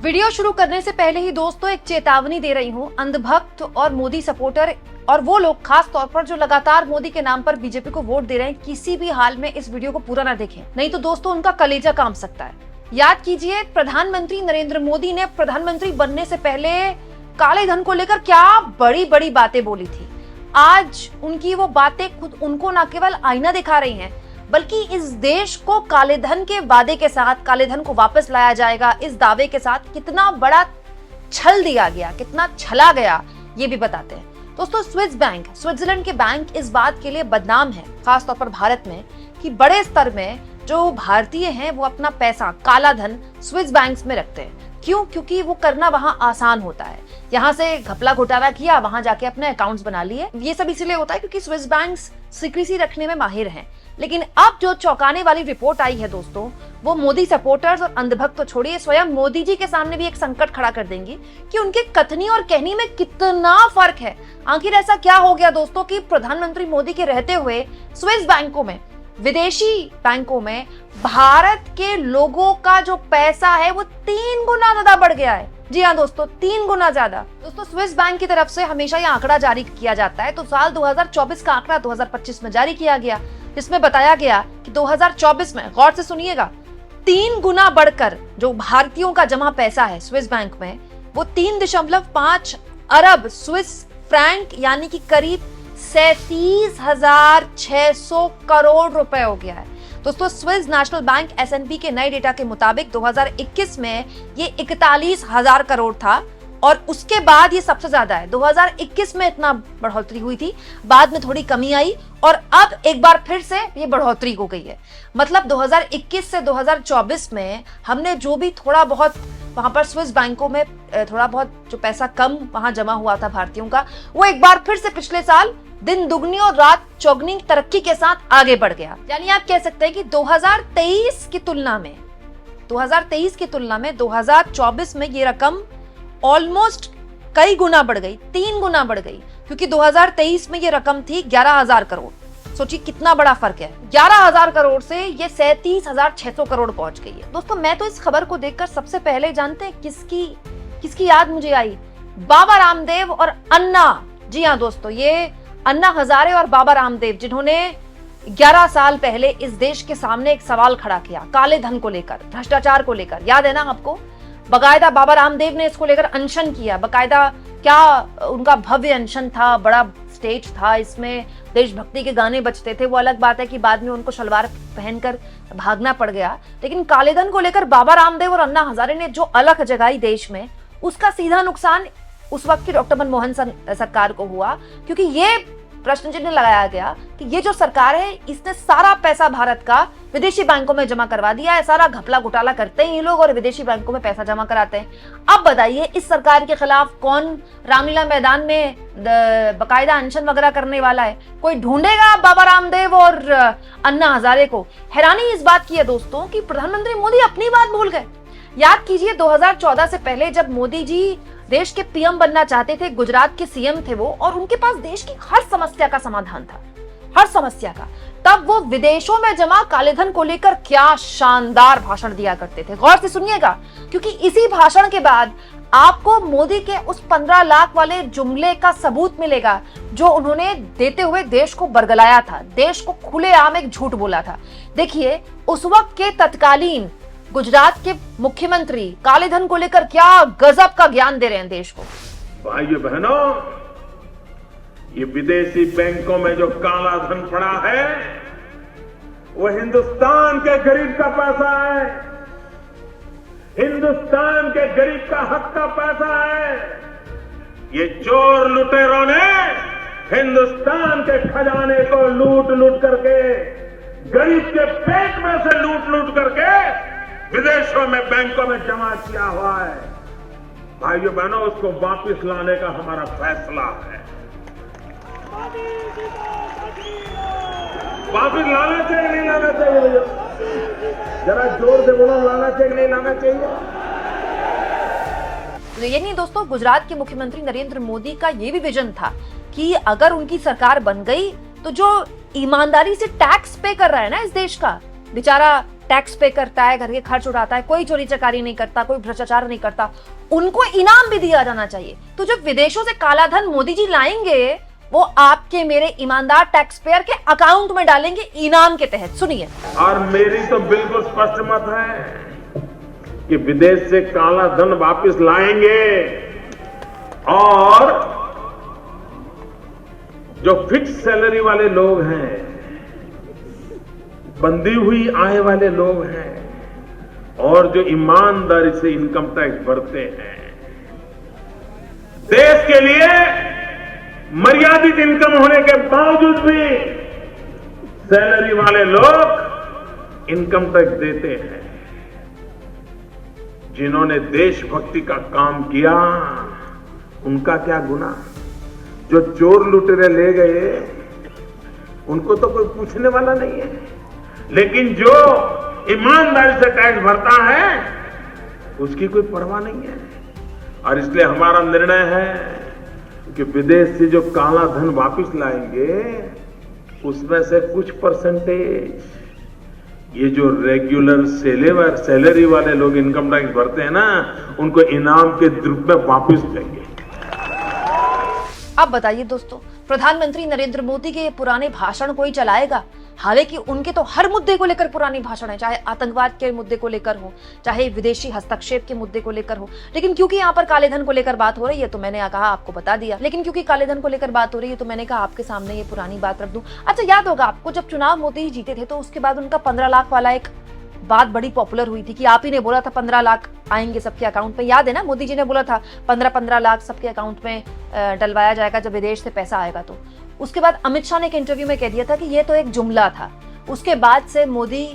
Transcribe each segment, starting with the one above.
Video शुरू करने से पहले ही दोस्तों एक चेतावनी दे रही हूँ। अंधभक्त और मोदी सपोर्टर और वो लोग खास तौर पर जो लगातार मोदी के नाम पर बीजेपी को वोट दे रहे हैं, किसी भी हाल में इस वीडियो को पूरा ना देखें, नहीं तो दोस्तों उनका कलेजा कांप सकता है। याद कीजिए, प्रधानमंत्री नरेंद्र मोदी ने प्रधानमंत्री बनने से पहले काले धन को लेकर क्या बड़ी बड़ी बातें बोली थी। आज उनकी वो बातें खुद उनको न केवल आईना दिखा रही हैं, बल्कि इस देश को काले धन के वादे के साथ, काले धन को वापस लाया जाएगा इस दावे के साथ कितना बड़ा छल दिया गया, कितना छला गया, ये भी बताते हैं। दोस्तों, स्विस बैंक, स्विट्जरलैंड के बैंक इस बात के लिए बदनाम है, खासतौर पर भारत में, कि बड़े स्तर में जो भारतीय हैं वो अपना पैसा, काला धन स्विस बैंक्स में रखते हैं। क्यों? क्योंकि वो करना वहां आसान होता है। यहाँ से घपला घोटाला किया, वहां जाके अपने अकाउंट्स बना लिए। ये सब इसलिए होता है क्योंकि स्विस बैंक्स सीक्रेसी रखने में माहिर हैं। लेकिन अब जो चौंकाने वाली रिपोर्ट आई है दोस्तों, वो मोदी सपोर्टर्स और अंधभक्त तो छोड़िए, स्वयं मोदी जी के सामने भी एक संकट खड़ा कर देंगी कि उनके कथनी और कहनी में कितना फर्क है। आखिर ऐसा क्या हो गया दोस्तों कि प्रधानमंत्री मोदी के रहते हुए स्विस बैंकों में, विदेशी बैंकों में भारत के लोगों का जो पैसा है वो 3 गुना ज्यादा बढ़ गया है। जी हाँ दोस्तों, 3 गुना ज्यादा। दोस्तों, स्विस बैंक की तरफ से हमेशा ये आंकड़ा जारी किया जाता है, तो साल 2024 का आंकड़ा 2025 में जारी किया गया, जिसमें बताया गया कि 2024 में, गौर से सुनिएगा, 3 गुना बढ़कर जो भारतीयों का जमा पैसा है स्विस बैंक में, वो 3.5 अरब स्विस फ्रैंक यानी कि करीब 37,600 करोड़ रुपए हो गया है। दोस्तों, स्विस नेशनल बैंक एसएनबी के नए डेटा के मुताबिक 2021 में ये 41,000 करोड़ था और उसके बाद ये सबसे ज्यादा है। 2021 में इतना बढ़ोतरी हुई थी, बाद में थोड़ी कमी आई और अब एक बार फिर से ये बढ़ोतरी हो गई है। मतलब 2021 से 2024 में हमने जो भी थोड़ा बहुत वहां पर स्विस बैंकों में थोड़ा बहुत जो पैसा कम वहां जमा हुआ था भारतीयों का, वो एक बार फिर से पिछले साल दिन दुगनी और रात चौगनी तरक्की के साथ आगे बढ़ गया। यानी आप कह सकते हैं कि 2023 की तुलना में 2024 में ये रकम ऑलमोस्ट कई गुना बढ़ गई, 3 गुना बढ़ गई, क्योंकि 2023 में ये रकम थी 11,000 करोड़। सोचिए कितना बड़ा फर्क है। 11,000 करोड़ से ये 37,600 करोड़ पहुंच गई है। दोस्तों, मैं तो इस खबर को देखकर सबसे पहले जानते हैं किसकी याद मुझे आई? बाबा रामदेव और अन्ना। जी हाँ दोस्तों, ये अन्ना हजारे और बाबा रामदेव, जिन्होंने 11 साल पहले इस देश के सामने एक सवाल खड़ा किया काले धन को लेकर, भ्रष्टाचार को लेकर। याद है ना आपको? बकायदा बाबा रामदेव ने इसको लेकर अनशन किया, बकायदा क्या उनका भव्य अनशन था, बड़ा स्टेज था, इसमें देशभक्ति के गाने बजते थे। वो अलग बात है कि बाद में उनको शलवार पहनकर भागना पड़ गया, लेकिन काले धन को लेकर बाबा रामदेव और अन्ना हजारे ने जो अलख जगाई देश में, उसका सीधा नुकसान उस वक्त की डॉक्टर मनमोहन सरकार को हुआ, क्योंकि ये प्रश्न चिन्ह लगाया गया कि ये जो सरकार है इसने सारा पैसा भारत का विदेशी बैंकों में जमा करवा दिया है। सारा घपला घोटाला करते हैं ये लोग और विदेशी बैंकों में पैसा जमा कराते हैं। अब बताइए, इस सरकार के खिलाफ कौन रामलीला मैदान में बकायदा अनशन वगैरह करने वाला है? कोई ढूंढेगा बाबा रामदेव और अन्ना हजारे को? हैरानी इस बात की है दोस्तों कि प्रधानमंत्री मोदी अपनी बात भूल गए। याद कीजिए, 2014 से पहले जब मोदी जी देश के पीएम बनना चाहते थे, गुजरात के सीएम थे वो, और उनके पास देश की हर समस्या का समाधान था, हर समस्या का, तब वो विदेशों में जमा काले धन को लेकर क्या शानदार भाषण दिया करते थे। गौर से सुनिएगा, क्योंकि इसी भाषण के बाद आपको मोदी के उस 15 लाख वाले जुमले का सबूत मिलेगा जो उन्होंने देते हुए देश को बरगलाया था, देश को खुलेआम एक झूठ बोला था। देखिए, उस वक्त के तत्कालीन गुजरात के मुख्यमंत्री काले धन को लेकर क्या गजब का ज्ञान दे रहे हैं देश को। भाइयों बहनों, ये विदेशी बैंकों में जो काला धन पड़ा है वो हिंदुस्तान के गरीब का पैसा है, हिंदुस्तान के गरीब का हक का पैसा है। ये चोर लुटेरों ने हिंदुस्तान के खजाने को लूट लूट करके, गरीब के पेट में से लूट लूट करके विदेशों में बैंकों में जमा किया हुआ है। भाइयों बहनों, उसको वापस लाने का हमारा फैसला है। वापस लाना चाहिए नहीं लाना चाहिए? जरा जोर से बोलो, लाना चाहिए नहीं लाना चाहिए? ये नहीं दोस्तों, गुजरात के मुख्यमंत्री नरेंद्र मोदी का ये भी विजन था कि अगर उनकी सरकार बन गई तो जो ईमानदारी से टैक्स पे कर रहा है ना इस देश का, बेचारा टैक्स पे करता है, घर के खर्च उठाता है, कोई चोरी चकारी नहीं करता, कोई भ्रष्टाचार नहीं करता, उनको इनाम भी दिया जाना चाहिए। तो जो विदेशों से काला धन मोदी जी लाएंगे वो आपके मेरे ईमानदार टैक्स पेयर के अकाउंट में डालेंगे इनाम के तहत। सुनिए। और मेरी तो बिल्कुल स्पष्ट मत है कि विदेश से काला धन वापस लाएंगे और जो फिक्स सैलरी वाले लोग हैं, बंधी हुई आय वाले लोग हैं और जो ईमानदारी से इनकम टैक्स भरते हैं, देश के लिए मर्यादित इनकम होने के बावजूद भी सैलरी वाले लोग इनकम टैक्स देते हैं। जिन्होंने देशभक्ति का काम किया उनका क्या गुनाह? जो चोर लुटेरे ले गए उनको तो कोई पूछने वाला नहीं है, लेकिन जो ईमानदारी से टैक्स भरता है उसकी कोई परवाह नहीं है। और इसलिए हमारा निर्णय है कि विदेश से जो काला धन वापस लाएंगे उसमें से कुछ परसेंटेज ये जो रेगुलर सैलरी वाले लोग इनकम टैक्स भरते हैं ना, उनको इनाम के रूप में वापस देंगे। अब बताइए दोस्तों, प्रधानमंत्री नरेंद्र मोदी के पुराने भाषण कोई चलाएगा? हालांकि उनके तो हर मुद्दे को लेकर पुराने भाषण है, चाहे आतंकवाद के मुद्दे को लेकर हो, चाहे विदेशी हस्तक्षेप के मुद्दे को लेकर हो। लेकिन क्योंकि यहाँ पर काले धन को लेकर बात हो रही है तो मैंने कहा आपको बता दिया। लेकिन क्योंकि काले धन को लेकर बात हो रही है तो मैंने कहा आपके सामने ये पुरानी बात रख दूं। अच्छा, याद होगा आपको जब चुनाव मोदी जीते थे तो उसके बाद उनका 15 लाख वाला एक बात बड़ी पॉपुलर हुई थी कि आप ही ने बोला था 15 लाख आएंगे सबके अकाउंट में। याद है ना, मोदी जी ने बोला था 15-15 लाख सबके अकाउंट में डलवाया जाएगा जब विदेश से पैसा आएगा। तो उसके बाद अमित शाह ने एक इंटरव्यू में कह दिया था कि ये तो एक जुमला था। उसके बाद से मोदी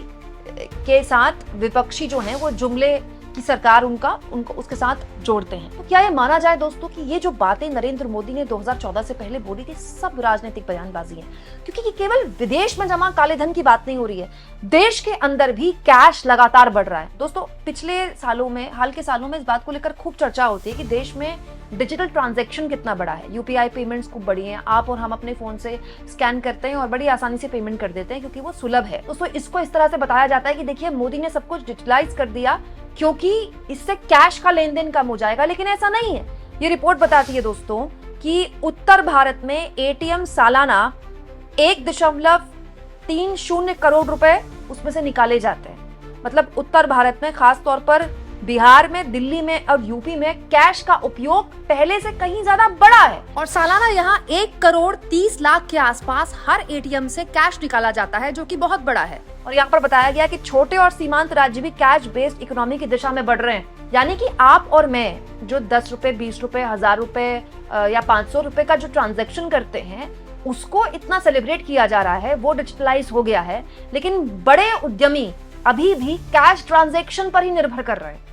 के साथ विपक्षी जो हैं वो जुमले की सरकार उनको उसके साथ जोड़ते हैं। तो क्या ये माना जाए दोस्तों कि ये जो बातें नरेंद्र मोदी ने 2014 से पहले बोली थी सब राजनीतिक बयानबाजी है? क्योंकि ये केवल विदेश में जमा काले धन की बात नहीं हो रही है, देश के अंदर भी कैश लगातार बढ़ रहा है। दोस्तों, पिछले सालों में, हाल के सालों में इस बात को लेकर खूब चर्चा होती है कि देश में डिजिटल ट्रांजैक्शन कितना बड़ा है। यूपीआई पेमेंट्स खूब बड़ी हैं, आप और हम अपने फोन से स्कैन करते हैं और बड़ी आसानी से पेमेंट कर देते हैं क्योंकि वो सुलभ है। दोस्तों, इसको इस तरह से बताया जाता है कि देखिए मोदी ने सब कुछ डिजिटलाइज कर दिया क्योंकि इससे कैश का लेन देन कम हो जाएगा, लेकिन ऐसा नहीं है। ये रिपोर्ट बताती है दोस्तों कि उत्तर भारत में एटीएम सालाना 1.30 करोड़ रुपए उसमें से निकाले जाते हैं। मतलब उत्तर भारत में, खास तौर पर बिहार में, दिल्ली में और यूपी में कैश का उपयोग पहले से कहीं ज्यादा बड़ा है और सालाना यहाँ 1.30 करोड़ के आसपास हर एटीएम से कैश निकाला जाता है, जो कि बहुत बड़ा है। और यहाँ पर बताया गया कि छोटे और सीमांत राज्य भी कैश बेस्ड इकोनॉमी की दिशा में बढ़ रहे हैं। यानी कि आप और मैं जो 10 रुपए, 20 रुपए, 1000 रुपए या 500 रुपए का जो ट्रांजेक्शन करते हैं उसको इतना सेलिब्रेट किया जा रहा है, वो डिजिटलाइज हो गया है। लेकिन बड़े उद्यमी अभी भी कैश ट्रांजैक्शन पर ही निर्भर कर रहे हैं।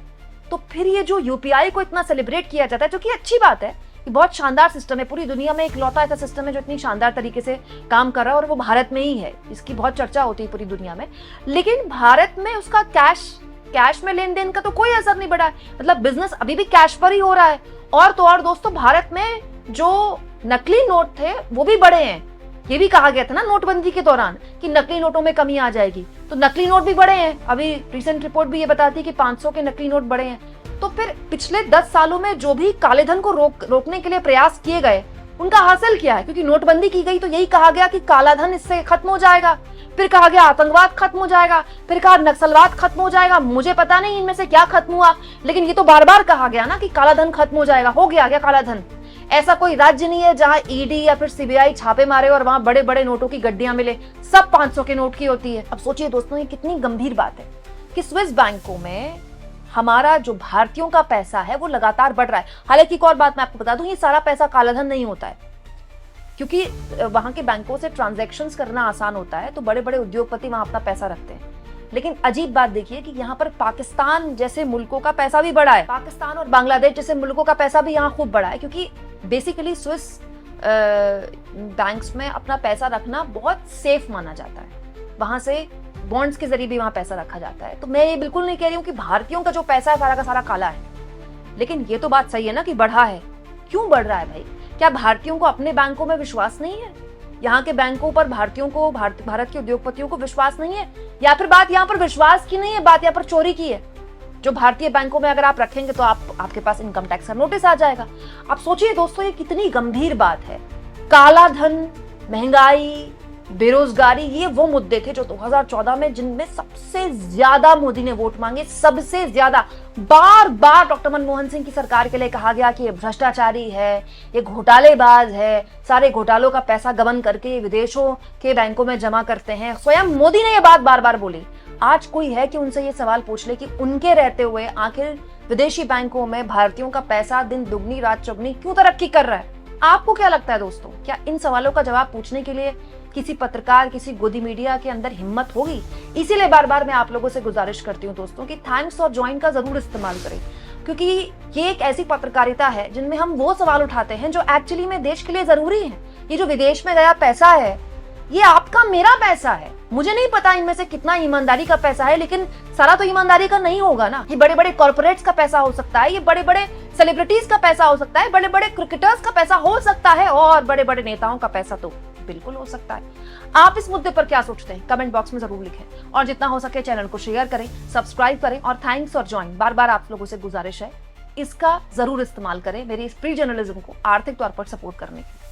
तो फिर ये जो यूपीआई को इतना सेलिब्रेट किया जाता है, जो कि अच्छी बात है, ये बहुत शानदार सिस्टम है, पूरी दुनिया में इकलौता ऐसा सिस्टम है जो इतनी शानदार तरीके से काम कर रहा है और वो भारत में ही है। इसकी बहुत चर्चा होती है पूरी दुनिया में। लेकिन भारत में उसका कैश में लेन देन का तो कोई असर नहीं पड़ा है। मतलब बिजनेस अभी भी कैश पर ही हो रहा है। और तो और दोस्तों, भारत में जो नकली नोट थे वो भी बढ़े हैं। ये भी कहा गया था ना नोटबंदी के दौरान कि नकली नोटों में कमी आ जाएगी, तो नकली नोट भी बढ़े हैं। अभी रिसेंट रिपोर्ट भी ये बताती है कि 500 के नकली नोट बढ़े हैं। तो फिर पिछले 10 सालों में जो भी काले धन को रोकने के लिए प्रयास किए गए उनका हासिल क्या है? क्योंकि नोटबंदी की गई तो यही कहा गया कि काला धन इससे खत्म हो जाएगा, फिर कहा गया आतंकवाद खत्म हो जाएगा, फिर कहा नक्सलवाद खत्म हो जाएगा। मुझे पता नहीं इनमें से क्या खत्म हुआ, लेकिन ये तो बार बार कहा गया ना कि काला धन खत्म हो जाएगा। हो गया क्या काला धन? ऐसा कोई राज्य नहीं है जहां ईडी या फिर सीबीआई छापे मारे और वहां बड़े बड़े नोटों की गड्डियां मिले। सब 500 के नोट की होती है। अब सोचिए दोस्तों, ये कितनी गंभीर बात है कि स्विस बैंकों में हमारा जो भारतीयों का पैसा है वो लगातार बढ़ रहा है। हालांकि एक और बात मैं आपको बता दूं, ये सारा पैसा कालाधन नहीं होता है, क्योंकि वहां के बैंकों से ट्रांजैक्शंस करना आसान होता है, तो बड़े बड़े उद्योगपति वहां अपना पैसा रखते हैं। लेकिन अजीब बात देखिए कि यहाँ पर पाकिस्तान जैसे मुल्कों का पैसा भी बढ़ा है। पाकिस्तान और बांग्लादेश जैसे मुल्कों का पैसा भी यहाँ खूब बढ़ा है, क्योंकि बेसिकली स्विस बैंक्स में अपना पैसा रखना बहुत सेफ माना जाता है। वहां से बॉन्ड्स के जरिए भी वहां पैसा रखा जाता है। तो मैं ये बिल्कुल नहीं कह रही हूँ कि भारतीयों का जो पैसा है सारा का सारा काला है, लेकिन ये तो बात सही है ना कि बढ़ा है। क्यों बढ़ रहा है भाई? क्या भारतीयों को अपने बैंकों में विश्वास नहीं है, यहाँ के बैंकों पर भारतीयों को, भारत के उद्योगपतियों को विश्वास नहीं है, या फिर बात यहाँ पर विश्वास की नहीं है, बात यहाँ पर चोरी की है। जो भारतीय बैंकों में अगर आप रखेंगे तो आपके पास इनकम टैक्स का नोटिस आ जाएगा। आप सोचिए दोस्तों, ये कितनी गंभीर बात है। काला धन, महंगाई, बेरोजगारी, ये वो मुद्दे थे जो 2014 में जिनमें सबसे ज्यादा मोदी ने वोट मांगे, सबसे ज्यादा। बार बार डॉक्टर मनमोहन सिंह की सरकार के लिए कहा गया कि ये भ्रष्टाचारी है, ये घोटालेबाज है, सारे घोटालों का पैसा गबन करके विदेशों के बैंकों में जमा करते हैं। स्वयं मोदी ने ये बात बार बार बोली। आज कोई है कि उनसे ये सवाल पूछ ले कि उनके रहते हुए आखिर विदेशी बैंकों में भारतीयों का पैसा दिन दुगनी रात चौगनी क्यों तरक्की कर रहा है? आपको क्या लगता है दोस्तों, क्या इन सवालों का जवाब पूछने के लिए किसी पत्रकार, किसी गोदी मीडिया के अंदर हिम्मत होगी? इसीलिए बार बार मैं आप लोगों से गुजारिश करती हूँ दोस्तों कि थैंक्स और ज्वाइन का जरूर इस्तेमाल करें, क्योंकि ये एक ऐसी पत्रकारिता है जिनमें हम वो सवाल उठाते हैं जो एक्चुअली में देश के लिए जरूरी है। ये जो विदेश में गया पैसा है, ये आपका मेरा पैसा है। मुझे नहीं पता इनमें से कितना ईमानदारी का पैसा है, लेकिन सारा तो ईमानदारी का नहीं होगा ना। ये बड़े बड़े कॉर्पोरेट्स का पैसा हो सकता है, ये बड़े बड़े सेलिब्रिटीज का पैसा हो सकता है, बड़े बड़े क्रिकेटर्स का पैसा हो सकता है, और बड़े बड़े नेताओं का पैसा तो बिल्कुल हो सकता है। आप इस मुद्दे पर क्या सोचते हैं? कमेंट बॉक्स में जरूर लिखें, और जितना हो सके चैनल को शेयर करें, सब्सक्राइब करें, और थैंक्स और ज्वाइन बार बार आप लोगों से गुजारिश है, इसका जरूर इस्तेमाल करें मेरी इस फ्री जर्नलिज्म को आर्थिक तौर पर सपोर्ट करने की।